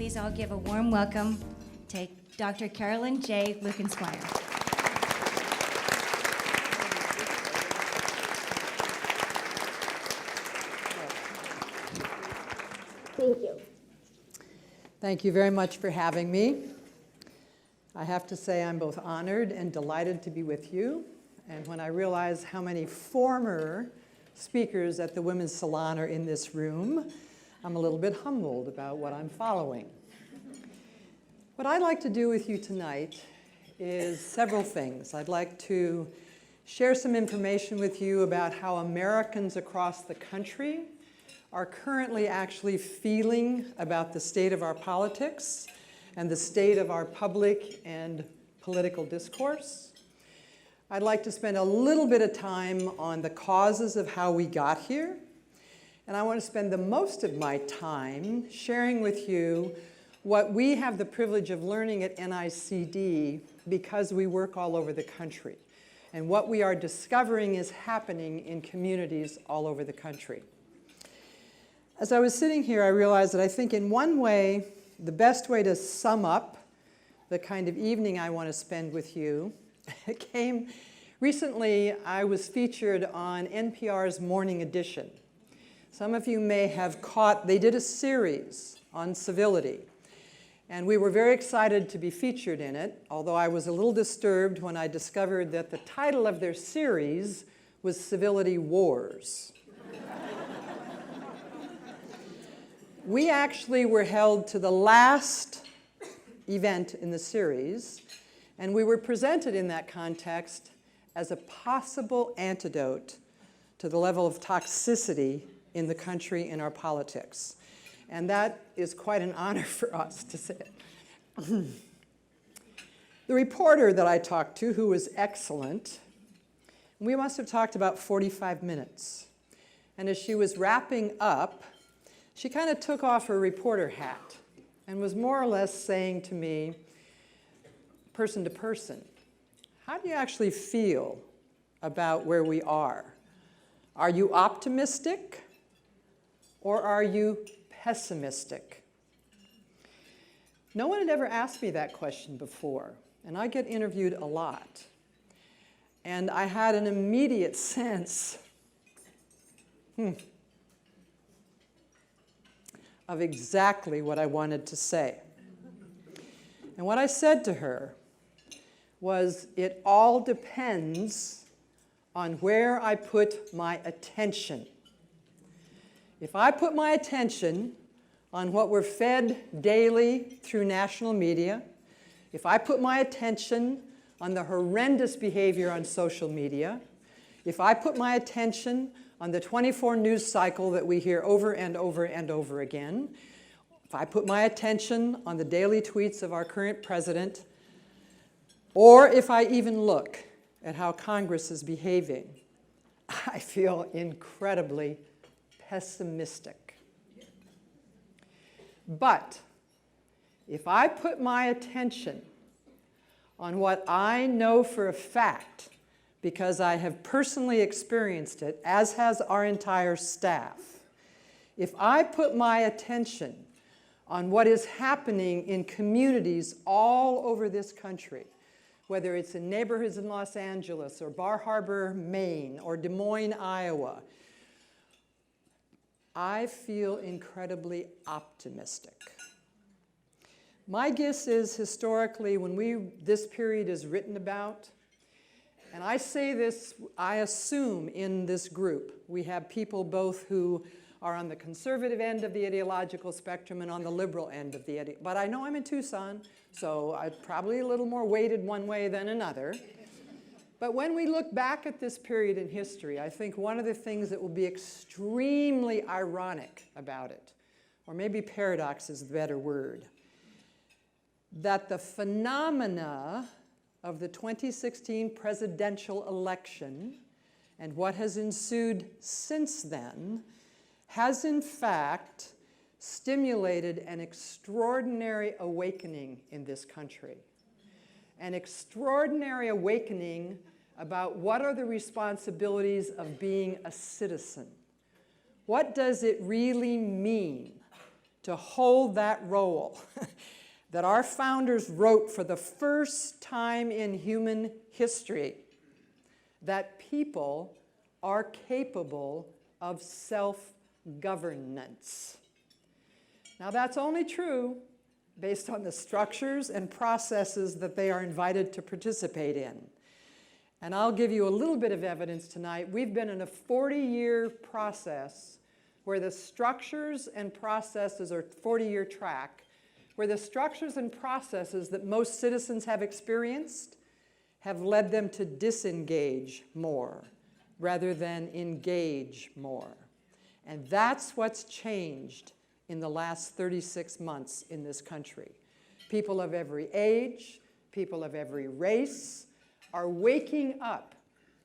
please all give a warm welcome to Dr. Carolyn J. Lukensmeyer. Thank you. Thank you very much for having me. I have to say I'm both honored and delighted to be with you. And when I realize how many former speakers at the Women's Salon are in this room, I'm a little bit humbled about what I'm following. What I'd like to do with you tonight is several things. I'd like to share some information with you about how Americans across the country are currently actually feeling about the state of our politics and the state of our public and political discourse. I'd like to spend a little bit of time on the causes of how we got here. And I want to spend the most of my time sharing with you what we have the privilege of learning at NICD because we work all over the country, and what we are discovering is happening in communities all over the country. As I was sitting here, I realized that I think in one way, the best way to sum up the kind of evening I want to spend with you came recently. I was featured on NPR's Morning Edition. Some of you may have caught, they did a series on civility. And we were very excited to be featured in it, although I was a little disturbed when I discovered that the title of their series was Civility Wars. We actually were held to the last event in the series, and we were presented in that context as a possible antidote to the level of toxicity in the country in our politics. And that is quite an honor for us to say it. The reporter that I talked to, who was excellent, we must have talked about 45 minutes. And as she was wrapping up, she kind of took off her reporter hat and was more or less saying to me, person to person, how do you actually feel about where we are? Are you optimistic or are you pessimistic? No one had ever asked me that question before, and I get interviewed a lot. And I had an immediate sense of exactly what I wanted to say. And what I said to her was, it all depends on where I put my attention. If I put my attention on what we're fed daily through national media, if I put my attention on the horrendous behavior on social media, if I put my attention on the 24 news cycle that we hear over and over and over again, if I put my attention on the daily tweets of our current president, or if I even look at how Congress is behaving, I feel incredibly pessimistic. But if I put my attention on what I know for a fact, because I have personally experienced it, as has our entire staff, if I put my attention on what is happening in communities all over this country, whether it's in neighborhoods in Los Angeles or Bar Harbor, Maine, or Des Moines, Iowa, I feel incredibly optimistic. My guess is historically when this period is written about, and I say this, I assume in this group, we have people both who are on the conservative end of the ideological spectrum and on the liberal end of the but I know I'm in Tucson, so I'm probably a little more weighted one way than another. But when we look back at this period in history, I think one of the things that will be extremely ironic about it, or maybe paradox is the better word, that the phenomena of the 2016 presidential election and what has ensued since then has in fact stimulated an extraordinary awakening in this country. An extraordinary awakening about what are the responsibilities of being a citizen. What does it really mean to hold that role that our founders wrote for the first time in human history, that people are capable of self-governance. Now, that's only true based on the structures and processes that they are invited to participate in. And I'll give you a little bit of evidence tonight. We've been in a 40-year process where the structures and processes, or 40-year track, where the structures and processes that most citizens have experienced have led them to disengage more rather than engage more. And that's what's changed in the last 36 months in this country. People of every age, people of every race are waking up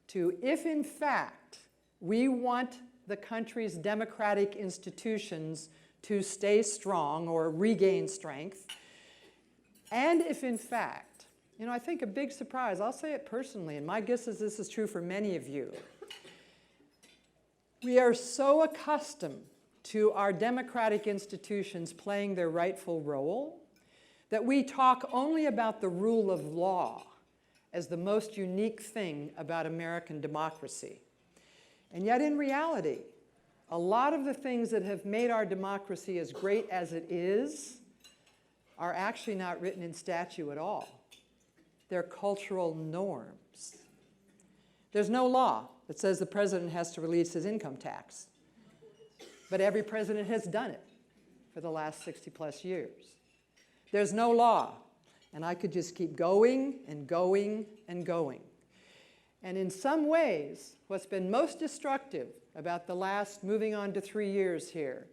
to, if in fact we want the country's democratic institutions to stay strong or regain strength, and if in fact, you know, I think a big surprise, I'll say it personally, and my guess is this is true for many of you, we are so accustomed to our democratic institutions playing their rightful role that we talk only about the rule of law as the most unique thing about American democracy. And yet in reality, a lot of the things that have made our democracy as great as it is are actually not written in statute at all. They're cultural norms. There's no law that says the president has to release his income tax. But every president has done it for the last 60+ years. There's no law. And I could just keep going and going and going. And in some ways, what's been most destructive about the last, moving on to 3 years here,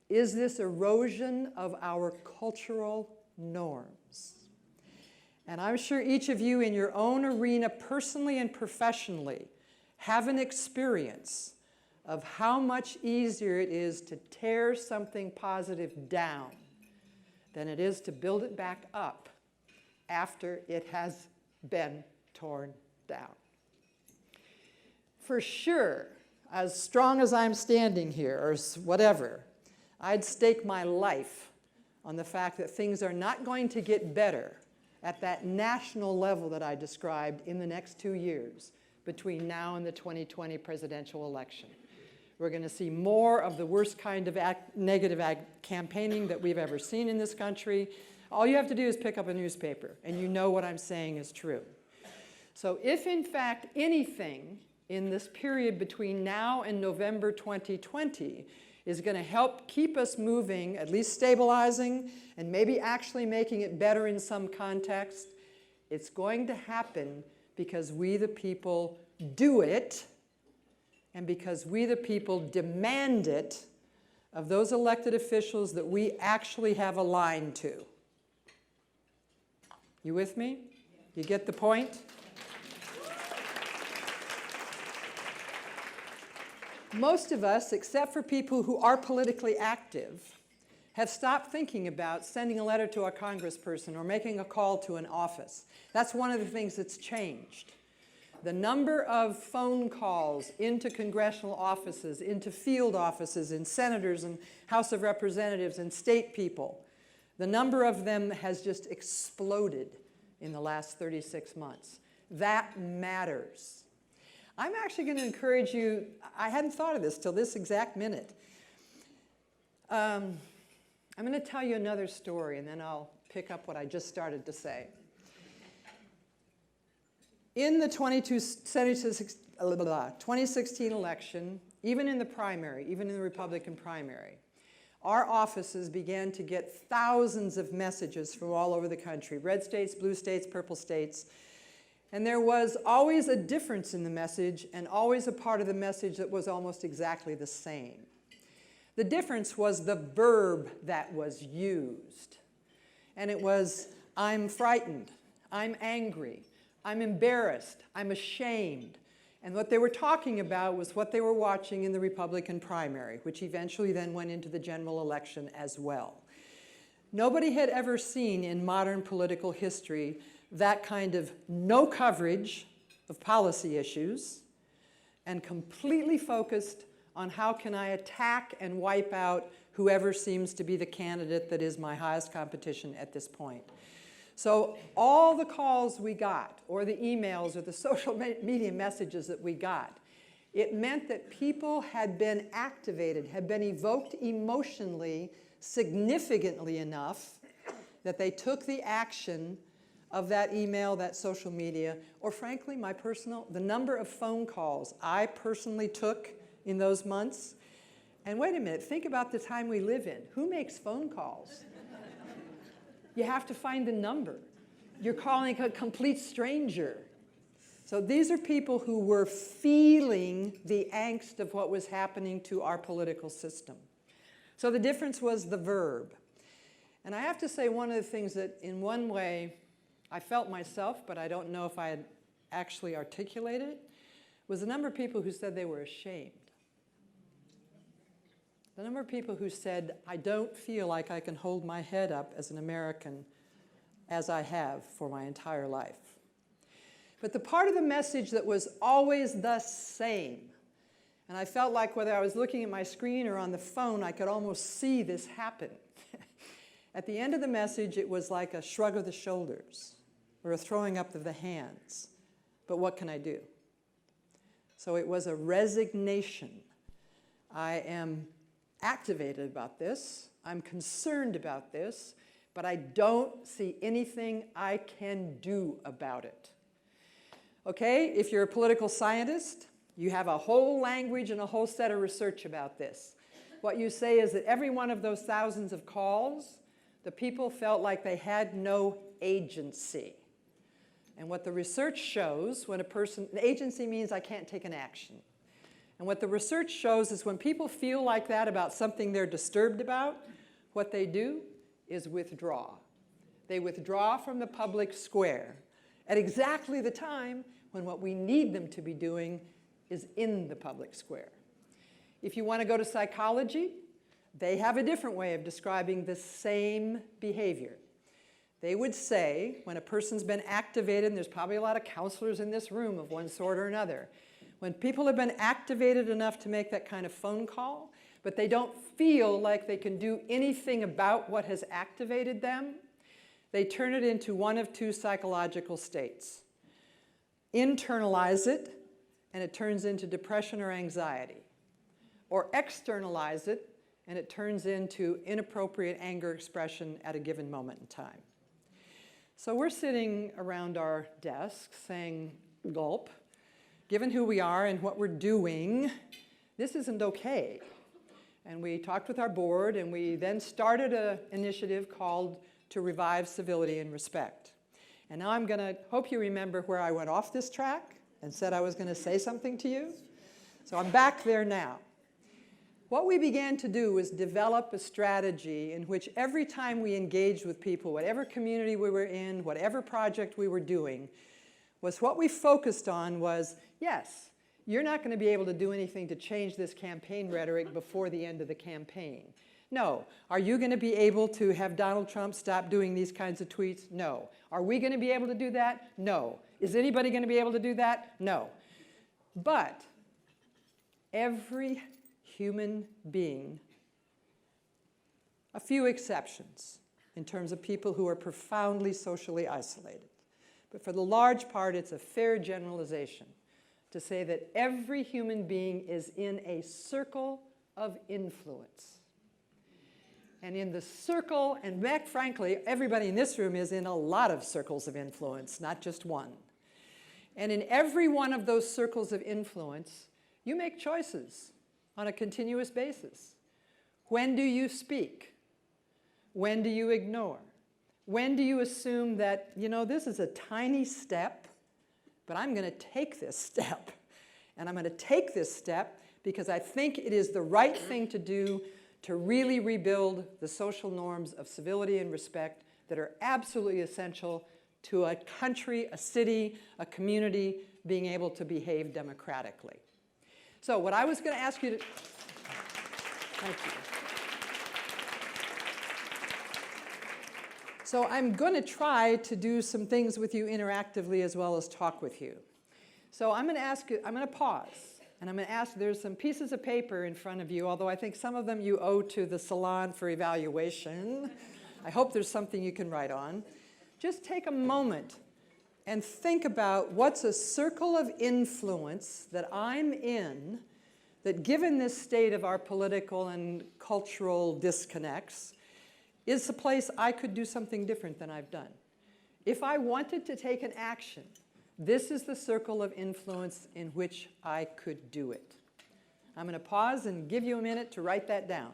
is this erosion of our cultural norms. And I'm sure each of you in your own arena, personally and professionally, have an experience of how much easier it is to tear something positive down than it is to build it back up after it has been torn down. For sure, as strong as I'm standing here, or whatever, I'd stake my life on the fact that things are not going to get better at that national level that I described in the next 2 years between now and the 2020 presidential election. We're going to see more of the worst kind of negative campaigning that we've ever seen in this country. All you have to do is pick up a newspaper, and you know what I'm saying is true. So if, in fact, anything in this period between now and November 2020 is going to help keep us moving, at least stabilizing, and maybe actually making it better in some context, it's going to happen because we the people do it, and because we the people demand it of those elected officials that we actually have a line to. You with me? You get the point? Most of us, except for people who are politically active, have stopped thinking about sending a letter to a congressperson or making a call to an office. That's one of the things that's changed. The number of phone calls into congressional offices, into field offices, in senators and House of Representatives and state people, the number of them has just exploded in the last 36 months. That matters. I'm actually going to encourage you, I hadn't thought of this till this exact minute. I'm going to tell you another story, and then I'll pick up what I just started to say. In the 2016 election, even in the primary, even in the Republican primary, our offices began to get thousands of messages from all over the country, red states, blue states, purple states. And there was always a difference in the message and always a part of the message that was almost exactly the same. The difference was the verb that was used. And it was, I'm frightened, I'm angry, I'm embarrassed, I'm ashamed. And what they were talking about was what they were watching in the Republican primary, which eventually then went into the general election as well. Nobody had ever seen in modern political history that kind of no coverage of policy issues and completely focused on how can I attack and wipe out whoever seems to be the candidate that is my highest competition at this point. So all the calls we got, or the emails, or the social media messages that we got, it meant that people had been activated, had been evoked emotionally significantly enough that they took the action of that email, that social media, or frankly, the number of phone calls I personally took in those months. And wait a minute, think about the time we live in. Who makes phone calls? You have to find the number. You're calling a complete stranger. So these are people who were feeling the angst of what was happening to our political system. So the difference was the verb. And I have to say, one of the things that in one way I felt myself, but I don't know if I had actually articulated it, was the number of people who said they were ashamed. The number of people who said, I don't feel like I can hold my head up as an American as I have for my entire life. But the part of the message that was always the same, and I felt like whether I was looking at my screen or on the phone, I could almost see this happen. At the end of the message, it was like a shrug of the shoulders or a throwing up of the hands. But what can I do? So it was a resignation. I am activated about this. I'm concerned about this, but I don't see anything I can do about it. Okay, if you're a political scientist, you have a whole language and a whole set of research about this. What you say is that every one of those thousands of calls, the people felt like they had no agency. And what the research shows, when agency means I can't take an action. And what the research shows is when people feel like that about something they're disturbed about, what they do is withdraw. They withdraw from the public square at exactly the time when what we need them to be doing is in the public square. If you want to go to psychology, they have a different way of describing the same behavior. They would say, when a person's been activated, and there's probably a lot of counselors in this room of one sort or another, when people have been activated enough to make that kind of phone call, but they don't feel like they can do anything about what has activated them, they turn it into one of two psychological states. Internalize it, and it turns into depression or anxiety. Or externalize it, and it turns into inappropriate anger expression at a given moment in time. So we're sitting around our desks saying, gulp, given who we are and what we're doing, this isn't okay. And we talked with our board, and we then started an initiative called To Revive Civility and Respect. And now I'm going to hope you remember where I went off this track and said I was going to say something to you. So I'm back there now. What we began to do was develop a strategy in which every time we engaged with people, whatever community we were in, whatever project we were doing, was what we focused on was, yes, you're not going to be able to do anything to change this campaign rhetoric before the end of the campaign. No. Are you going to be able to have Donald Trump stop doing these kinds of tweets? No. Are we going to be able to do that? No. Is anybody going to be able to do that? No. But every human being, a few exceptions in terms of people who are profoundly socially isolated, but for the large part, it's a fair generalization to say that every human being is in a circle of influence. And in the circle, and frankly, everybody in this room is in a lot of circles of influence, not just one. And in every one of those circles of influence, you make choices on a continuous basis. When do you speak? When do you ignore? When do you assume that, you know, this is a tiny step, but I'm going to take this step. And I'm going to take this step because I think it is the right thing to do to really rebuild the social norms of civility and respect that are absolutely essential to a country, a city, a community being able to behave democratically. So what I was going to ask you to... Thank you. So I'm going to try to do some things with you interactively as well as talk with you. So I'm going to ask you, I'm going to pause, And I'm going to ask, there's some pieces of paper in front of you, although I think some of them you owe to the salon for evaluation. I hope there's something you can write on. Just take a moment and think about what's a circle of influence that I'm in that, given this state of our political and cultural disconnects, is a place I could do something different than I've done. If I wanted to take an action, this is the circle of influence in which I could do it. I'm going to pause and give you a minute to write that down.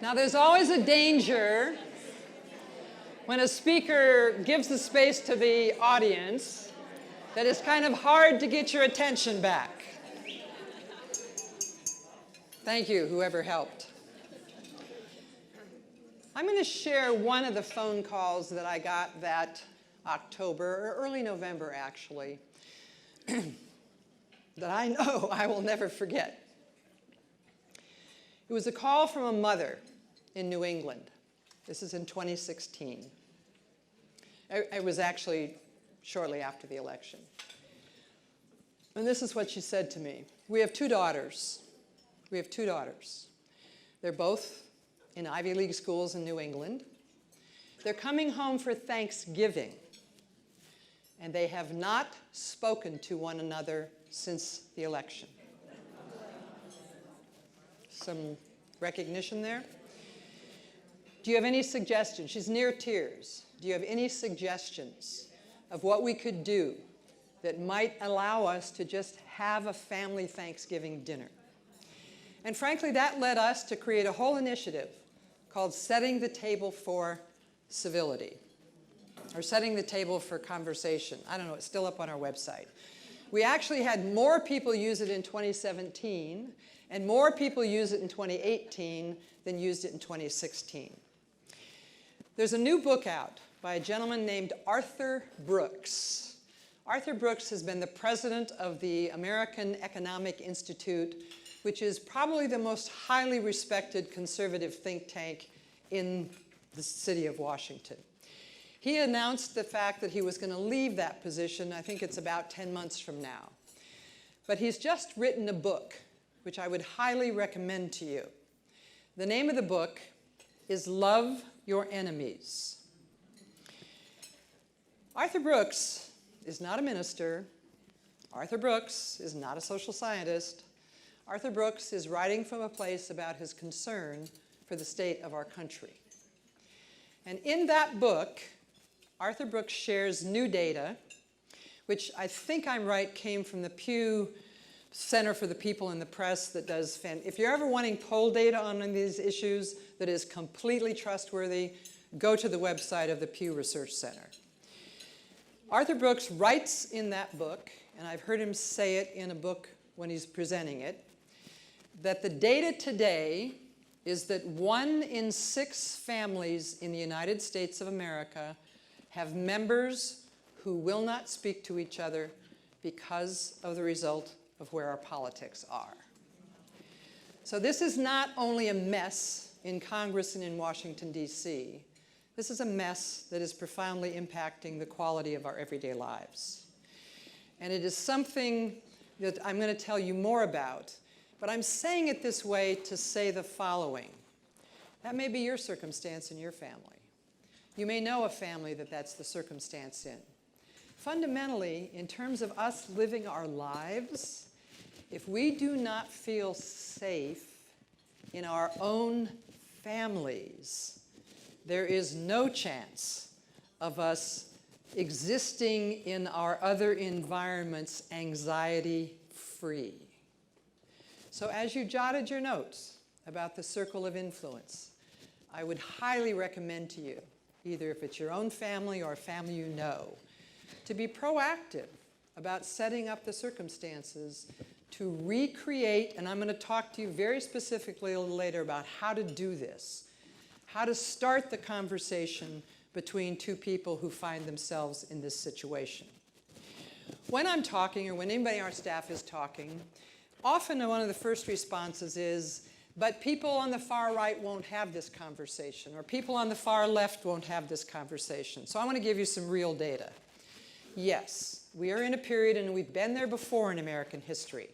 Now, there's always a danger when a speaker gives the space to the audience that it's kind of hard to get your attention back. Thank you, whoever helped. I'm going to share one of the phone calls that I got that October, or early November actually, that I know I will never forget. It was a call from a mother in New England. This is in 2016. It was actually shortly after the election. And this is what she said to me. We have two daughters. We have two daughters. They're both in Ivy League schools in New England. They're coming home for Thanksgiving, and they have not spoken to one another since the election. Some recognition there? Do you have any suggestions? She's near tears. Do you have any suggestions of what we could do that might allow us to just have a family Thanksgiving dinner? And frankly, that led us to create a whole initiative called Setting the Table for Civility, or Setting the Table for Conversation. I don't know, it's still up on our website. We actually had more people use it in 2017, and more people use it in 2018 than used it in 2016. There's a new book out by a gentleman named Arthur Brooks. Arthur Brooks has been the president of the American Economic Institute, which is probably the most highly respected conservative think tank in the city of Washington. He announced the fact that he was going to leave that position, I think it's about 10 months from now. But he's just written a book, which I would highly recommend to you. The name of the book is Love Your Enemies. Arthur Brooks is not a minister. Arthur Brooks is not a social scientist. Arthur Brooks is writing from a place about his concern for the state of our country. And in that book, Arthur Brooks shares new data, which I think I'm right came from the Pew Center for the People in the Press that does, if you're ever wanting poll data on these issues that is completely trustworthy, go to the website of the Pew Research Center. Arthur Brooks writes in that book, and I've heard him say it in a book when he's presenting it, that the data today is that 1 in 6 families in the United States of America have members who will not speak to each other because of the result of where our politics are. So this is not only a mess in Congress and in Washington, D.C. This is a mess that is profoundly impacting the quality of our everyday lives. And it is something that I'm going to tell you more about, but I'm saying it this way to say the following. That may be your circumstance in your family. You may know a family that that's the circumstance in. Fundamentally, in terms of us living our lives, if we do not feel safe in our own families, there is no chance of us existing in our other environments anxiety-free. So as you jotted your notes about the circle of influence, I would highly recommend to you, either if it's your own family or a family you know, to be proactive about setting up the circumstances to recreate, and I'm going to talk to you very specifically a little later about how to do this, how to start the conversation between two people who find themselves in this situation. When I'm talking, or when anybody on our staff is talking, often one of the first responses is, but people on the far right won't have this conversation, or people on the far left won't have this conversation. So I want to give you some real data. Yes, we are in a period, and we've been there before in American history,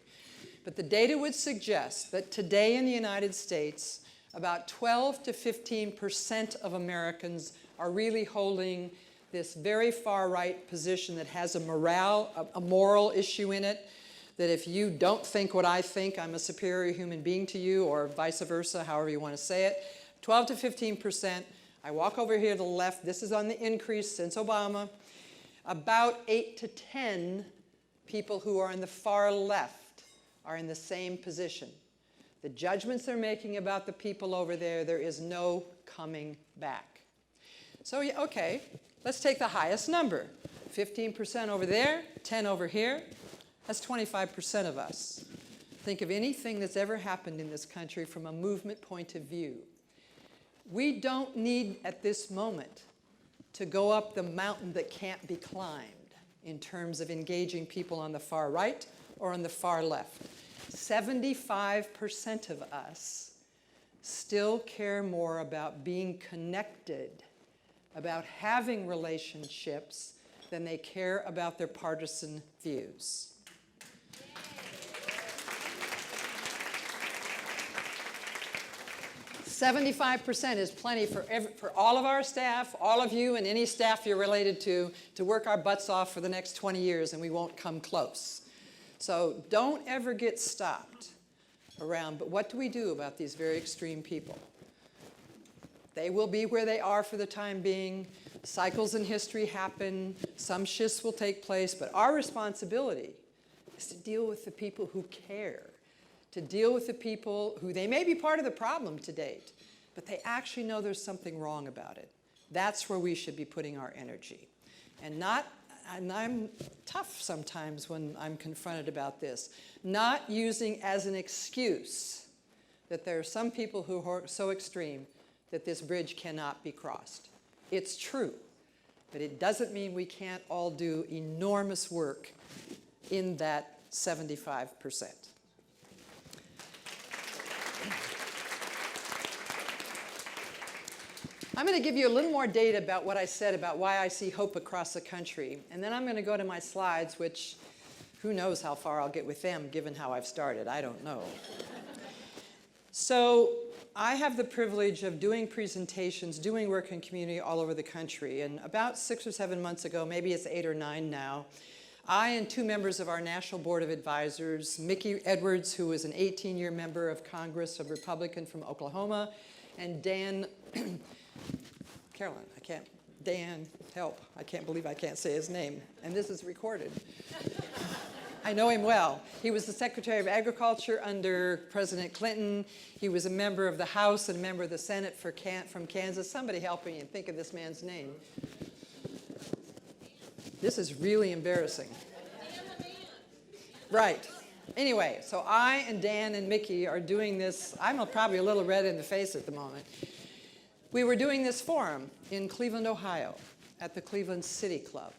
but the data would suggest that today in the United States, about 12 to 15% of Americans are really holding this very far-right position that has a moral issue in it, that if you don't think what I think, I'm a superior human being to you, or vice versa, however you want to say it. 12 to 15%. I walk over here to the left. This is on the increase since Obama. About 8 to 10 people who are on the far left are in the same position. The judgments they're making about the people over there, there is no coming back. So, okay, let's take the highest number. 15% over there, 10 over here. That's 25% of us. Think of anything that's ever happened in this country from a movement point of view. We don't need, at this moment, to go up the mountain that can't be climbed in terms of engaging people on the far right or on the far left. 75% of us still care more about being connected, about having relationships, than they care about their partisan views. 75% is plenty for all of our staff, all of you, and any staff you're related to work our butts off for the next 20 years, and we won't come close. So don't ever get stopped around, but what do we do about these very extreme people? They will be where they are for the time being. Cycles in history happen. Some shifts will take place, but our responsibility is to deal with the people who care, to deal with the people who they may be part of the problem to date, but they actually know there's something wrong about it. That's where we should be putting our energy. And I'm tough sometimes when I'm confronted about this, not using as an excuse that there are some people who are so extreme that this bridge cannot be crossed. It's true, but it doesn't mean we can't all do enormous work in that 75%. I'm going to give you a little more data about what I said about why I see hope across the country. And then I'm going to go to my slides, which who knows how far I'll get with them, given how I've started. I don't know. So I have the privilege of doing presentations, doing work in community all over the country. And about 6 or 7 months ago, maybe it's 8 or 9 now, I and 2 members of our National Board of Advisors, Mickey Edwards, who was an 18-year member of Congress, a Republican from Oklahoma, and Dan, Dan, help, I can't believe I can't say his name, and this is recorded. I know him well. He was the Secretary of Agriculture under President Clinton. He was a member of the House and a member of the Senate from Kansas. Somebody help me and think of this man's name. This is really embarrassing. Right. Anyway, so I and Dan and Mickey are doing this. I'm probably a little red in the face at the moment. We were doing this forum in Cleveland, Ohio, at the Cleveland City Club.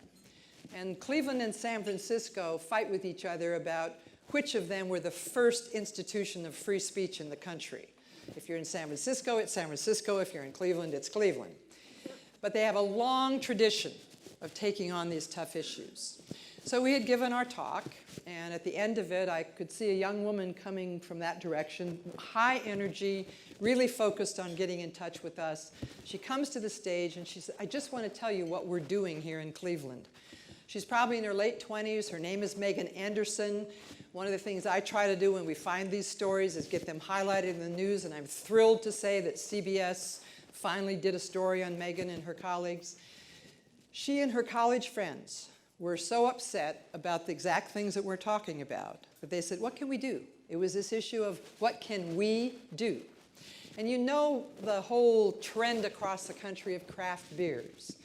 And Cleveland and San Francisco fight with each other about which of them were the first institution of free speech in the country. If you're in San Francisco, it's San Francisco. If you're in Cleveland, it's Cleveland. But they have a long tradition of taking on these tough issues. So we had given our talk, and at the end of it, I could see a young woman coming from that direction, high energy, really focused on getting in touch with us. She comes to the stage, and she said, I just want to tell you what we're doing here in Cleveland. She's probably in her late 20s. Her name is Megan Anderson. One of the things I try to do when we find these stories is get them highlighted in the news, and I'm thrilled to say that CBS finally did a story on Megan and her colleagues. She and her college friends were so upset about the exact things that we're talking about that they said, what can we do? It was this issue of what can we do? And you know the whole trend across the country of craft beers.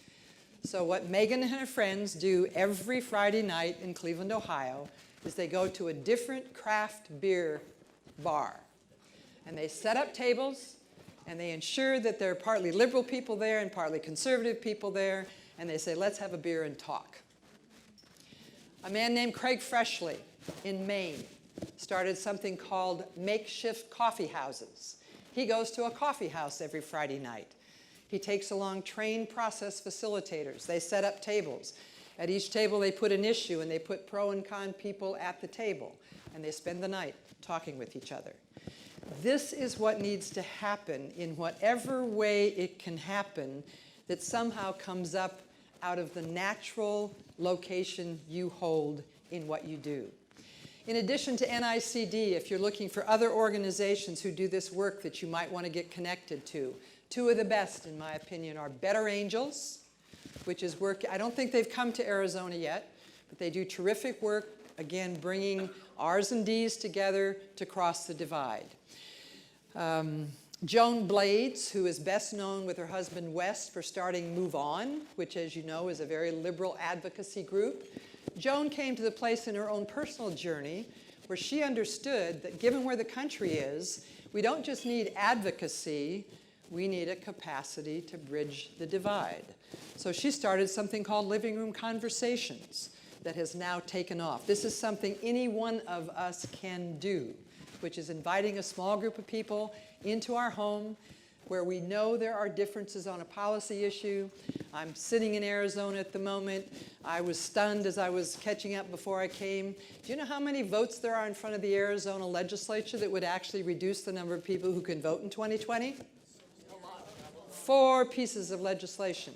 So what Megan and her friends do every Friday night in Cleveland, Ohio, is they go to a different craft beer bar. And they set up tables, and they ensure that there are partly liberal people there and partly conservative people there, and they say, let's have a beer and talk. A man named Craig Freshley in Maine started something called makeshift coffee houses. He goes to a coffee house every Friday night. He takes along trained process facilitators. They set up tables. At each table, they put an issue, and they put pro and con people at the table, and they spend the night talking with each other. This is what needs to happen in whatever way it can happen that somehow comes up out of the natural location you hold in what you do. In addition to NICD, if you're looking for other organizations who do this work that you might want to get connected to, two of the best, in my opinion, are Better Angels, which is work. I don't think they've come to Arizona yet, but they do terrific work, again, bringing R's and D's together to cross the divide. Joan Blades, who is best known with her husband Wes for starting Move On, which, as you know, is a very liberal advocacy group. Joan came to the place in her own personal journey where she understood that given where the country is, we don't just need advocacy, we need a capacity to bridge the divide. So she started something called Living Room Conversations that has now taken off. This is something any one of us can do, which is inviting a small group of people into our home where we know there are differences on a policy issue. I'm sitting in Arizona at the moment. I was stunned as I was catching up before I came. Do you know how many votes there are in front of the Arizona legislature that would actually reduce the number of people who can vote in 2020? 4 pieces of legislation.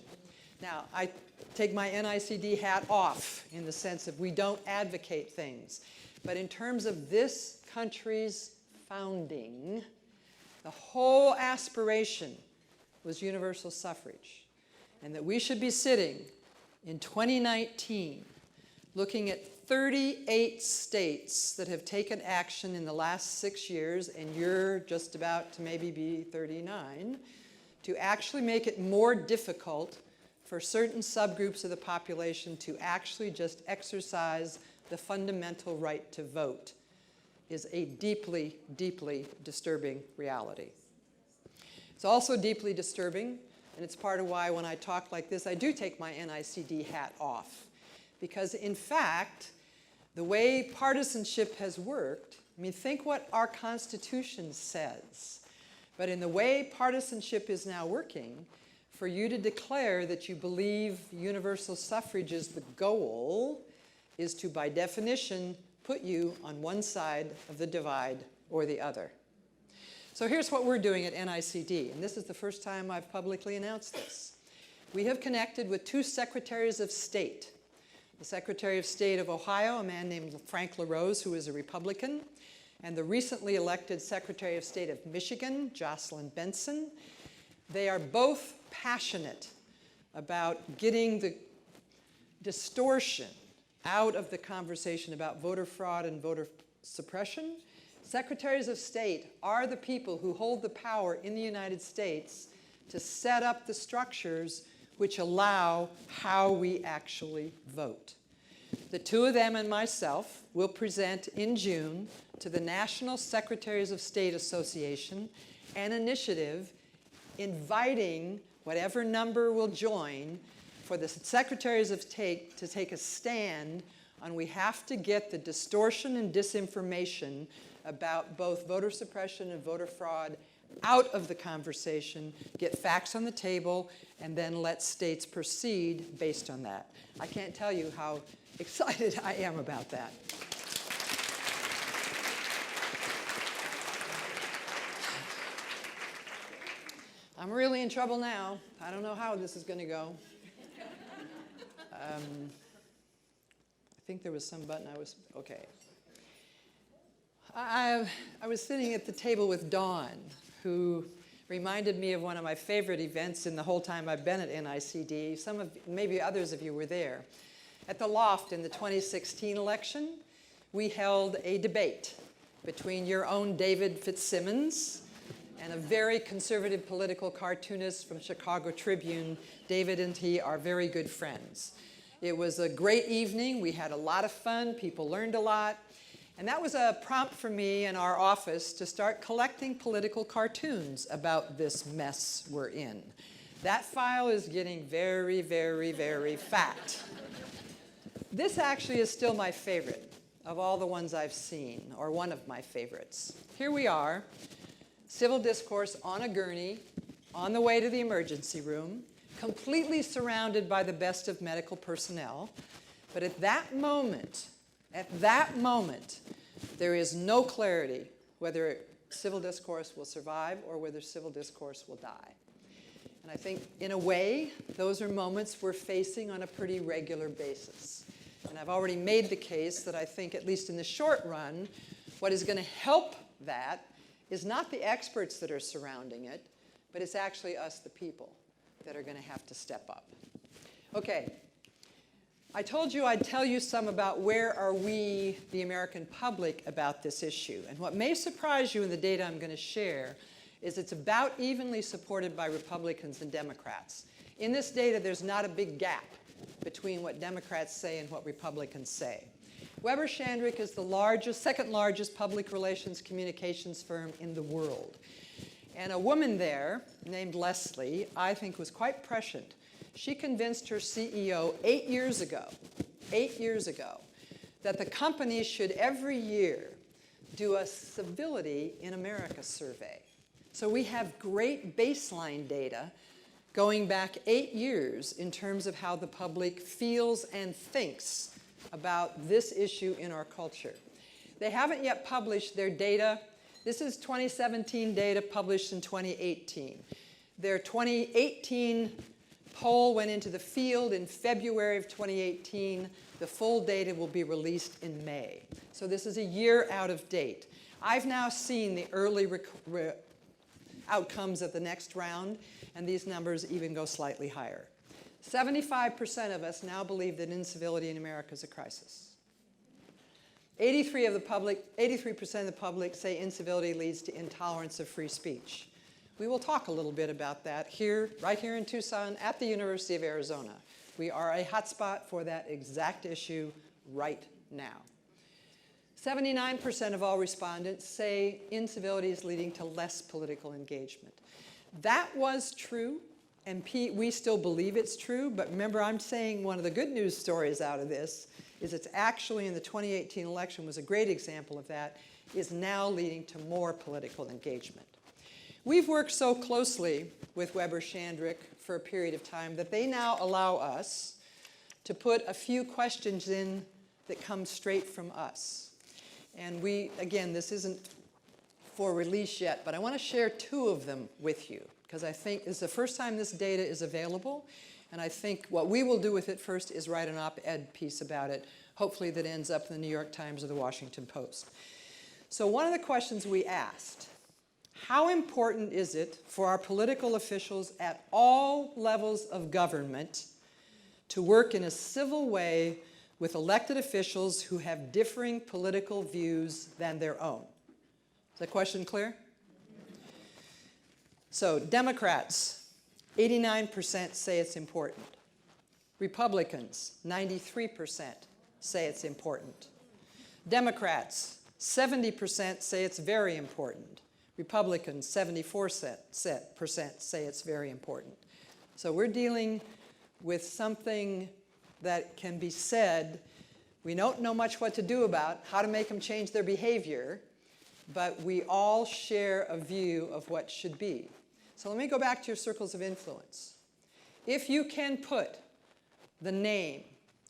Now, I take my NICD hat off in the sense of we don't advocate things. But in terms of this country's founding, the whole aspiration was universal suffrage. And that we should be sitting in 2019 looking at 38 states that have taken action in the last 6 years, and you're just about to maybe be 39, to actually make it more difficult for certain subgroups of the population to actually just exercise the fundamental right to vote is a deeply, deeply disturbing reality. It's also deeply disturbing, and it's part of why when I talk like this, I do take my NICD hat off. Because in fact, the way partisanship has worked, I mean, think what our Constitution says. But in the way partisanship is now working, for you to declare that you believe universal suffrage is the goal is to, by definition, put you on one side of the divide or the other. So here's what we're doing at NICD, and this is the first time I've publicly announced this. We have connected with 2 secretaries of state. The Secretary of State of Ohio, a man named Frank LaRose, who is a Republican, and the recently elected Secretary of State of Michigan, Jocelyn Benson. They are both passionate about getting the distortion out of the conversation about voter fraud and voter suppression. Secretaries of State are the people who hold the power in the United States to set up the structures which allow how we actually vote. The 2 of them and myself will present in June to the National Secretaries of State Association an initiative inviting whatever number will join for the Secretaries of State to take a stand on we have to get the distortion and disinformation about both voter suppression and voter fraud out of the conversation, get facts on the table, and then let states proceed based on that. I can't tell you how excited I am about that. I'm really in trouble now. I don't know how this is going to go. I think there was some button okay. I was sitting at the table with Dawn, who reminded me of one of my favorite events in the whole time I've been at NICD. Maybe others of you were there. At the Loft in the 2016 election, we held a debate between your own David Fitzsimmons and a very conservative political cartoonist from Chicago Tribune. David and he are very good friends. It was a great evening. We had a lot of fun. People learned a lot. And that was a prompt for me and our office to start collecting political cartoons about this mess we're in. That file is getting very, very, very fat. This actually is still my favorite of all the ones I've seen, or one of my favorites. Here we are, civil discourse on a gurney, on the way to the emergency room, completely surrounded by the best of medical personnel. But at that moment, there is no clarity whether civil discourse will survive or whether civil discourse will die. And I think, in a way, those are moments we're facing on a pretty regular basis. And I've already made the case that I think, at least in the short run, what is going to help that is not the experts that are surrounding it, but it's actually us, the people, that are going to have to step up. Okay. I told you I'd tell you some about where are we, the American public, about this issue. And what may surprise you in the data I'm going to share is it's about evenly supported by Republicans and Democrats. In this data, there's not a big gap between what Democrats say and what Republicans say. Weber Shandwick is the second largest public relations communications firm in the world. And a woman there named Leslie, I think, was quite prescient. She convinced her CEO 8 years ago, that the company should every year do a Civility in America survey. So we have great baseline data going back 8 years in terms of how the public feels and thinks about this issue in our culture. They haven't yet published their data. This is 2017 data published in 2018. Their 2018 poll went into the field in February of 2018. The full data will be released in May. So this is a year out of date. I've now seen the early outcomes of the next round, and these numbers even go slightly higher. 75% of us now believe that incivility in America is a crisis. 83% of the public say incivility leads to intolerance of free speech. We will talk a little bit about that right here in Tucson at the University of Arizona. We are a hotspot for that exact issue right now. 79% of all respondents say incivility is leading to less political engagement. That was true, and we still believe it's true, but remember, I'm saying one of the good news stories out of this is it's actually, in the 2018 election, was a great example of that, is now leading to more political engagement. We've worked so closely with Weber Shandwick for a period of time that they now allow us to put a few questions in that come straight from us. And again, this isn't for release yet, but I want to share 2 of them with you, because I think it's the first time this data is available, and I think what we will do with it first is write an op-ed piece about it, hopefully that ends up in the New York Times or the Washington Post. So one of the questions we asked, how important is it for our political officials at all levels of government to work in a civil way with elected officials who have differing political views than their own? Is that question clear? So Democrats, 89% say it's important. Republicans, 93% say it's important. Democrats, 70% say it's very important. Republicans, 74% say it's very important. So we're dealing with something that can be said, we don't know much what to do about, how to make them change their behavior, but we all share a view of what should be. So let me go back to your circles of influence. If you can put the name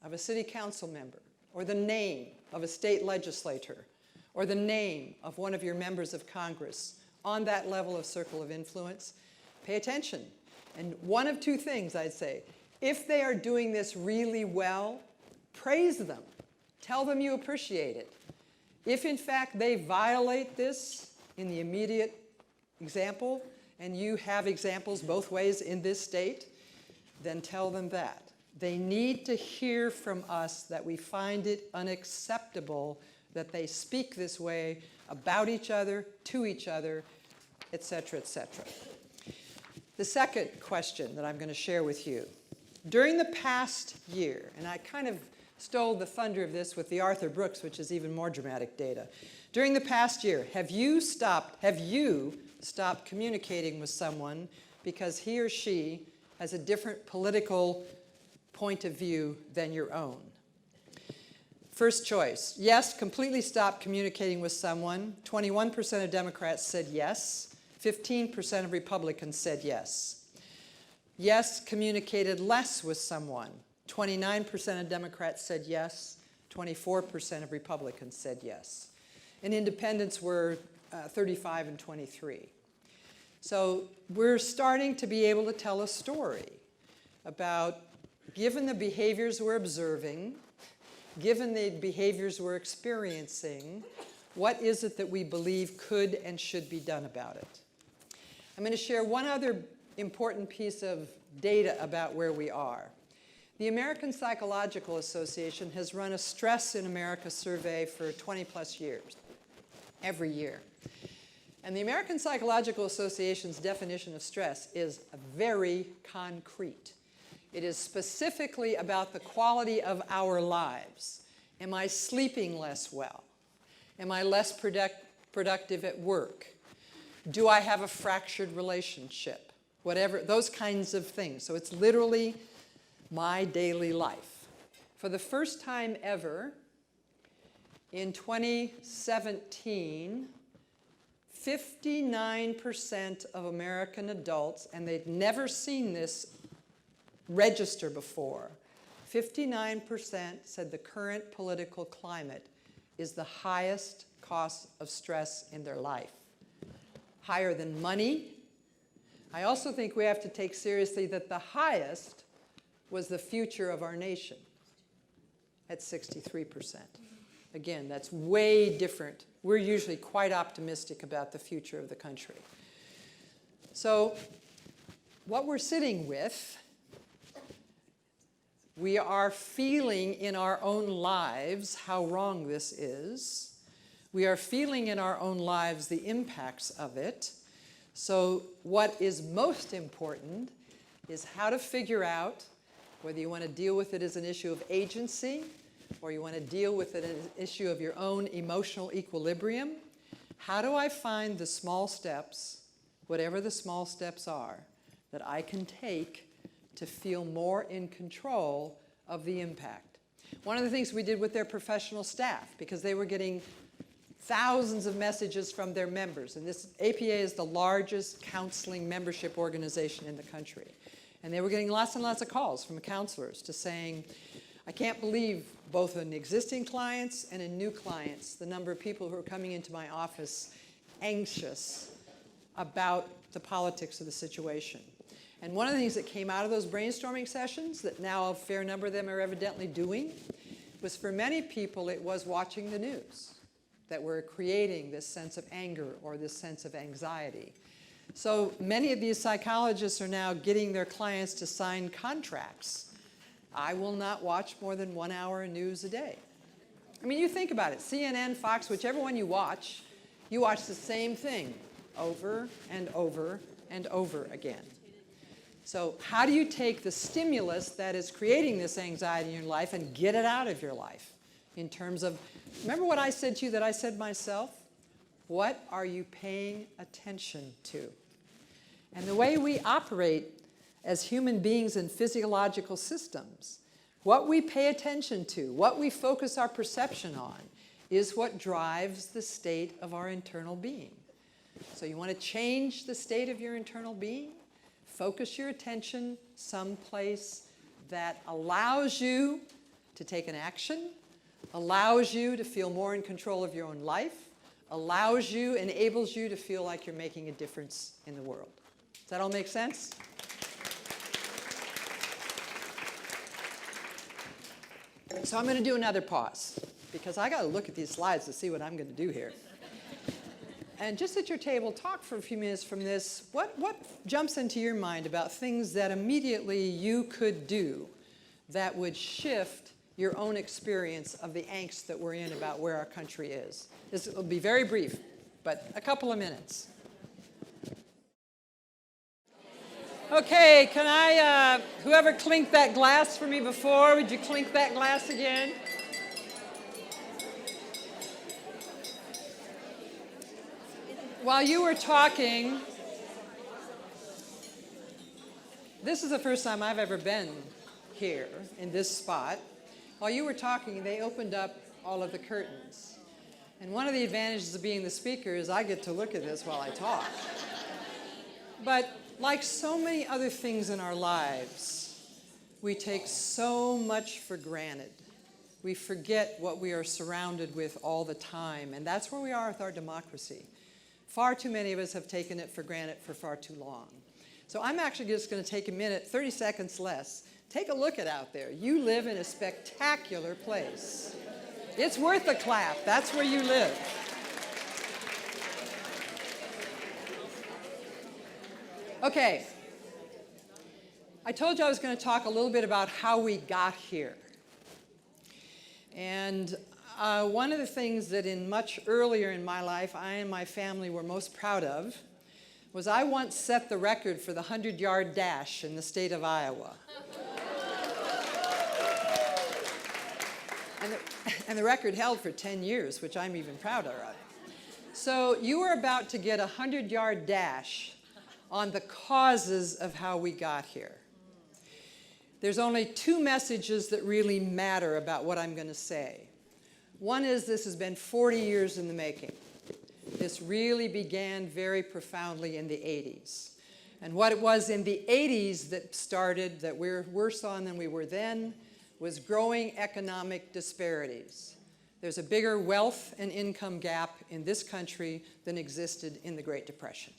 of a city council member, or the name of a state legislator, or the name of one of your members of Congress on that level of circle of influence, pay attention. And one of 2 things I'd say. If they are doing this really well, praise them. Tell them you appreciate it. If, in fact, they violate this in the immediate example, and you have examples both ways in this state, then tell them that. They need to hear from us that we find it unacceptable that they speak this way about each other, to each other, et cetera, et cetera. The second question that I'm going to share with you. During the past year, and I kind of stole the thunder of this with the Arthur Brooks, which is even more dramatic data. During the past year, have you stopped communicating with someone because he or she has a different political point of view than your own? First choice, yes, completely stop communicating with someone. 21% of Democrats said yes. 15% of Republicans said yes. Yes communicated less with someone. 29% of Democrats said yes, 24% of Republicans said yes. And independents were 35 and 23. So we're starting to be able to tell a story about, given the behaviors we're observing, given the behaviors we're experiencing, what is it that we believe could and should be done about it? I'm going to share one other important piece of data about where we are. The American Psychological Association has run a Stress in America survey for 20 plus years, every year. And the American Psychological Association's definition of stress is very concrete. It is specifically about the quality of our lives. Am I sleeping less well? Am I less productive at work? Do I have a fractured relationship? Whatever, those kinds of things. So it's literally my daily life. For the first time ever, in 2017, 59% of American adults, and they'd never seen this register before, 59% said the current political climate is the highest cause of stress in their life. Higher than money. I also think we have to take seriously that the highest was the future of our nation at 63%. Again, that's way different. We're usually quite optimistic about the future of the country. So what we're sitting with, we are feeling in our own lives how wrong this is. We are feeling in our own lives the impacts of it. So what is most important is how to figure out whether you want to deal with it as an issue of agency or you want to deal with it as an issue of your own emotional equilibrium. How do I find the small steps, whatever the small steps are, that I can take to feel more in control of the impact? One of the things we did with their professional staff, because they were getting thousands of messages from their members, and this APA is the largest counseling membership organization in the country. And they were getting lots and lots of calls from counselors to saying, I can't believe both in existing clients and in new clients, the number of people who are coming into my office anxious about the politics of the situation. And one of the things that came out of those brainstorming sessions that now a fair number of them are evidently doing was, for many people, it was watching the news that were creating this sense of anger or this sense of anxiety. So many of these psychologists are now getting their clients to sign contracts. I will not watch more than 1 hour of news a day. I mean, you think about it. CNN, Fox, whichever one you watch the same thing over and over and over again. So how do you take the stimulus that is creating this anxiety in your life and get it out of your life? In terms of, remember what I said to you that I said myself? What are you paying attention to? And the way we operate as human beings in physiological systems, what we pay attention to, what we focus our perception on, is what drives the state of our internal being. So you want to change the state of your internal being? Focus your attention someplace that allows you to take an action, allows you to feel more in control of your own life, allows you, enables you to feel like you're making a difference in the world. Does that all make sense? So I'm going to do another pause, because I got to look at these slides to see what I'm going to do here. And just at your table, talk for a few minutes from this. What jumps into your mind about things that immediately you could do that would shift your own experience of the angst that we're in about where our country is? This will be very brief, but a couple of minutes. Okay, can I, whoever clinked that glass for me before, would you clink that glass again? While you were talking, this is the first time I've ever been here in this spot. While you were talking, they opened up all of the curtains. And one of the advantages of being the speaker is I get to look at this while I talk. But Like so many other things in our lives, we take so much for granted. We forget what we are surrounded with all the time, and that's where we are with our democracy. Far too many of us have taken it for granted for far too long. So I'm actually just going to take a minute, 30 seconds less. Take a look at out there. You live in a spectacular place. It's worth a clap. That's where you live. Okay. I told you I was going to talk a little bit about how we got here. And one of the things that much earlier in my life, I and my family were most proud of was I once set the record for the 100-yard dash in the state of Iowa. And the record held for 10 years, which I'm even prouder of. So you are about to get a 100-yard dash on the causes of how we got here. There's only two messages that really matter about what I'm going to say. One is this has been 40 years in the making. This really began very profoundly in the 80s. And what it was in the 80s that started, that we're worse on than we were then, was growing economic disparities. There's a bigger wealth and income gap in this country than existed in the Great Depression.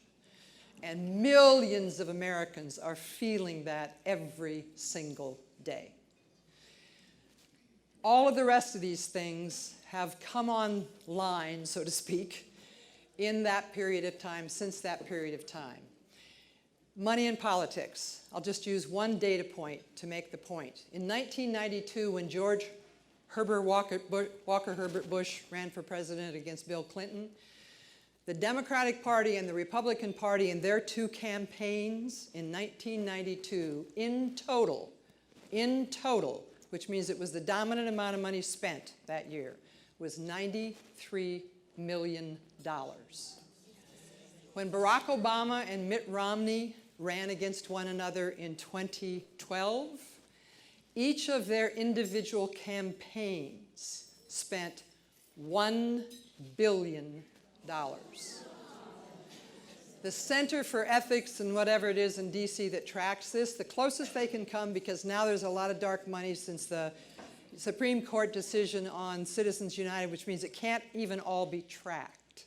And millions of Americans are feeling that every single day. All of the rest of these things have come online, so to speak, in that period of time, since that period of time. Money and politics. I'll just use one data point to make the point. In 1992, when George Walker Herbert Bush ran for president against Bill Clinton, the Democratic Party and the Republican Party in their two campaigns in 1992, in total, which means it was the dominant amount of money spent that year, was $93 million. When Barack Obama and Mitt Romney ran against one another in 2012, each of their individual campaigns spent $1 billion. The Center for Ethics and whatever it is in DC that tracks this, the closest they can come, because now there's a lot of dark money since the Supreme Court decision on Citizens United, which means it can't even all be tracked.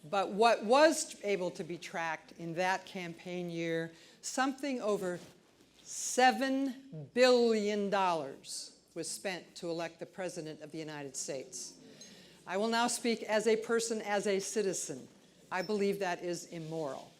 But what was able to be tracked in that campaign year, something over $7 billion was spent to elect the President of the United States. I will now speak as a person, as a citizen. I believe that is immoral.